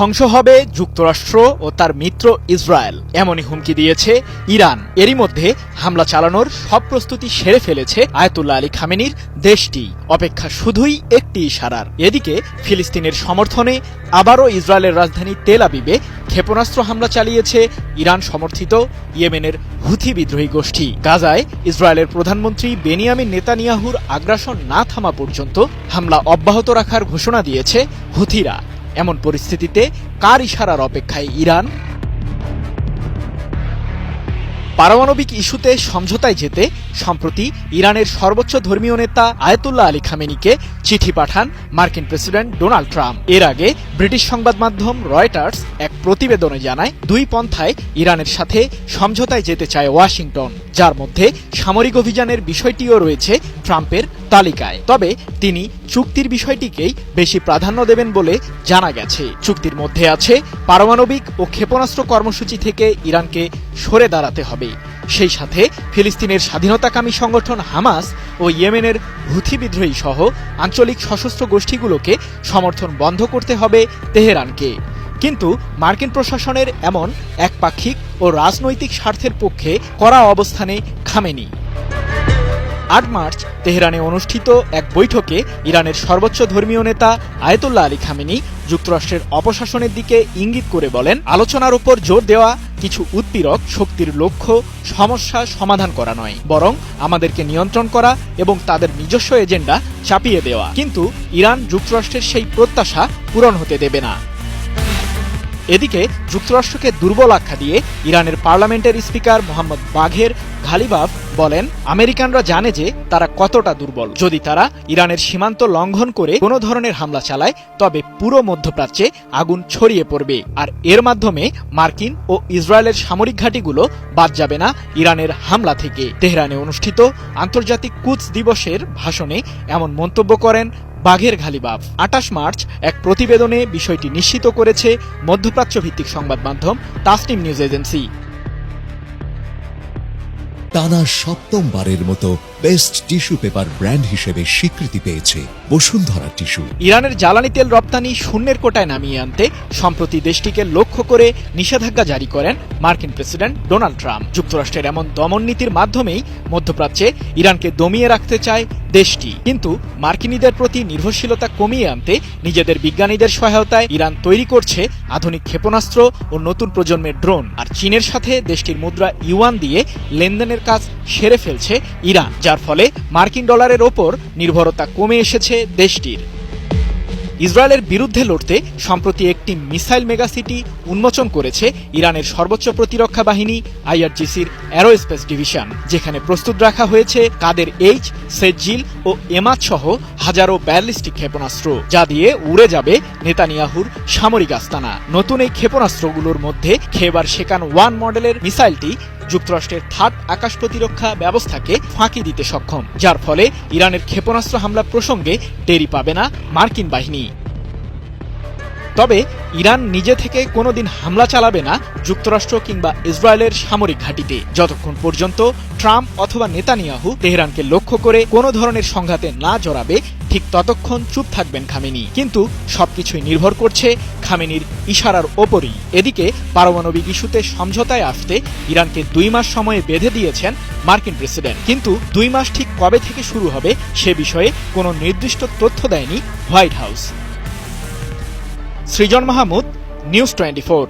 ধ্বংস হবে যুক্তরাষ্ট্র ও তার মিত্র ইসরায়েল, এমনই হুমকি দিয়েছে ইরান। এরই মধ্যে হামলা চালানোর সব প্রস্তুতি সেরে ফেলেছে আয়াতুল্লাহ আলী খামেনির দেশটি। অপেক্ষা শুধুই একটি ইশারার। এদিকে ফিলিস্তিনের সমর্থনে আবারও ইসরায়েলের রাজধানী তেল আবিবে ক্ষেপণাস্ত্র হামলা চালিয়েছে ইরান সমর্থিত ইয়েমেনের হুথি বিদ্রোহী গোষ্ঠী। গাজায় ইসরায়েলের প্রধানমন্ত্রী বেনিয়ামিন নেতানিয়াহুর আগ্রাসন না থামা পর্যন্ত হামলা অব্যাহত রাখার ঘোষণা দিয়েছে হুথিরা। এমন পরিস্থিতিতে কার ইশারার অপেক্ষায় ইরান? পারমাণবিক ইস্যুতে সমঝোতায় যেতে সম্প্রতি ইরানের সর্বোচ্চ ধর্মীয় নেতা আয়াতুল্লাহ আলী খামেনিকে চিঠি পাঠান মার্কিন প্রেসিডেন্ট ডোনাল্ড ট্রাম্প। এর আগে ব্রিটিশ সংবাদ মাধ্যম রয়টার্স এক প্রতিবেদনে জানায়, দুই পন্থায় ইরানের সাথে সমঝোতায় যেতে চায় ওয়াশিংটন, যার মধ্যে সামরিক অভিযানের বিষয়টিও রয়েছে ট্রাম্পের তালিকায়। তবে তিনি চুক্তির বিষয়টিকেই বেশি প্রাধান্য দেবেন বলে জানা গেছে। চুক্তির মধ্যে আছে পারমাণবিক ও ক্ষেপণাস্ত্র কর্মসূচি থেকে ইরানকে সরে দাঁড়াতে হবে। সেই সাথে ফিলিস্তিনের স্বাধীনতাকামী সংগঠন হামাস ও ইয়েমেনের হুথি বিদ্রোহী সহ আঞ্চলিক সশস্ত্র গোষ্ঠীগুলোকে সমর্থন বন্ধ করতে হবে তেহরানকে। কিন্তু মার্কিন প্রশাসনের এমন একপাক্ষিক ও রাজনৈতিক স্বার্থের পক্ষে কড়া অবস্থানে খামেনি। ৮ মার্চ তেহরানে অনুষ্ঠিত এক বৈঠকে ইরানের সর্বোচ্চ ধর্মীয় নেতা আয়াতুল্লাহ আলী খামেনি যুক্তরাষ্ট্রের অপশাসনের দিকে ইঙ্গিত করে বলেন, আলোচনার উপর জোর দেওয়া কিছু উৎপীড়ক শক্তির লক্ষ্য সমস্যা সমাধান করা নয়, বরং আমাদেরকে নিয়ন্ত্রণ করা এবং তাদের নিজস্ব এজেন্ডা চাপিয়ে দেওয়া। কিন্তু ইরান যুক্তরাষ্ট্রের সেই প্রত্যাশা পূরণ হতে দেবে না। এদিকে যুক্তরাষ্ট্রকে দুর্বল আখ্যা দিয়ে ইরানের পার্লামেন্টের স্পিকার মোহাম্মদ বাঘের ঘালিবাফ বলেন, আমেরিকানরা জানে যে তারা কতটা দুর্বল। যদি তারা ইরানের সীমান্ত লঙ্ঘন করে কোনো ধরনের হামলা চালায়, তবে পুরো মধ্যপ্রাচ্যে আগুন ছড়িয়ে পড়বে, আর এর মাধ্যমে মার্কিন ও ইসরায়েলের সামরিক ঘাঁটিগুলো বাদ যাবে না ইরানের হামলা থেকে। তেহরানে অনুষ্ঠিত আন্তর্জাতিক কুদস দিবসের ভাষণে এমন মন্তব্য করেন বাঘের ঘালিবাফ। ২৮ মার্চ এক প্রতিবেদনে বিষয়টি নিশ্চিত করেছে মধ্যপ্রাচ্য ভিত্তিক সংবাদ মাধ্যম তাসনিম নিউজ এজেন্সি। টানা সপ্তমবারের মতো বেস্ট টিস্যু পেপার ব্র্যান্ড হিসেবে স্বীকৃতি পেয়েছে বসুন্ধরা টিস্যু। ইরানের জ্বালানি তেল রপ্তানি শূন্যের কোটায় নামিয়ে আনতে সম্প্রতি দেশটিকে লক্ষ্য করে নিষেধাজ্ঞা জারি করেন মার্কিন প্রেসিডেন্ট ডোনাল্ড ট্রাম্প। যুক্তরাষ্ট্রের এমন দমন নীতির মাধ্যমেই মধ্যপ্রাচ্যে ইরানকে দমিয়ে রাখতে চায় দেশটি। কিন্তু মার্কিনীদের প্রতি নির্ভরশীলতা কমিয়ে আনতে নিজেদের বিজ্ঞানীদের সহায়তায় ইরান তৈরি করছে আধুনিক ক্ষেপণাস্ত্র ও নতুন প্রজন্মের ড্রোন। আর চীনের সাথে দেশটির মুদ্রা ইউয়ান দিয়ে লেনদেনের কাজ সেরে ফেলছে ইরান, যার ফলে মার্কিন ডলারের ওপর নির্ভরতা কমে এসেছে দেশটির। ইসরায়েলের বিরুদ্ধে লড়তে সম্প্রতি একটি মিসাইল মেগাসিটি উন্মোচন করেছে ইরানের সর্বোচ্চ প্রতিরক্ষা বাহিনী আইআরজিসির অ্যারোস্পেস ডিভিশন, যেখানে প্রস্তুত রাখা হয়েছে কাদের এইচ, সেজ্জিল ও এমাদ সহ হাজারো ব্যালিস্টিক ক্ষেপণাস্ত্র, যা দিয়ে উড়ে যাবে নেতানিয়াহুর সামরিক আস্তানা। নতুন এই ক্ষেপণাস্ত্রগুলোর মধ্যে খেবার শেকান 1 মডেলের মিসাইলটি যুক্তরাষ্ট্রের থার্ড আকাশ প্রতিরক্ষা ব্যবস্থাকে ফাঁকি দিতে সক্ষম, যার ফলে ইরানের ক্ষেপণাস্ত্র হামলা প্রসঙ্গে টেরি পাবে না মার্কিন বাহিনী। তবে ইরান নিজে থেকে কোনোদিন হামলা চালাবে না যুক্তরাষ্ট্র কিংবা ইসরায়েলের সামরিক ঘাঁটিতে, যতক্ষণ পর্যন্ত ট্রাম্প অথবা নেতানিয়াহু তেহরানকে লক্ষ্য করে কোনো ধরনের সংঘাতে না জড়াবে, ঠিক ততক্ষণ চুপ থাকবেন খামেনি। কিন্তু সবকিছুই নির্ভর করছে খামেনির ইশারার ওপরই। এদিকে পারমাণবিক ইস্যুতে সমঝোতায় আসতে ইরানকে 2 মাস সময়ে বেঁধে দিয়েছেন মার্কিন প্রেসিডেন্ট। কিন্তু 2 মাস ঠিক কবে থেকে শুরু হবে সে বিষয়ে কোনো নির্দিষ্ট তথ্য দেয়নি হোয়াইট হাউস। সৃজন মাহমুদ, নিউজ 24।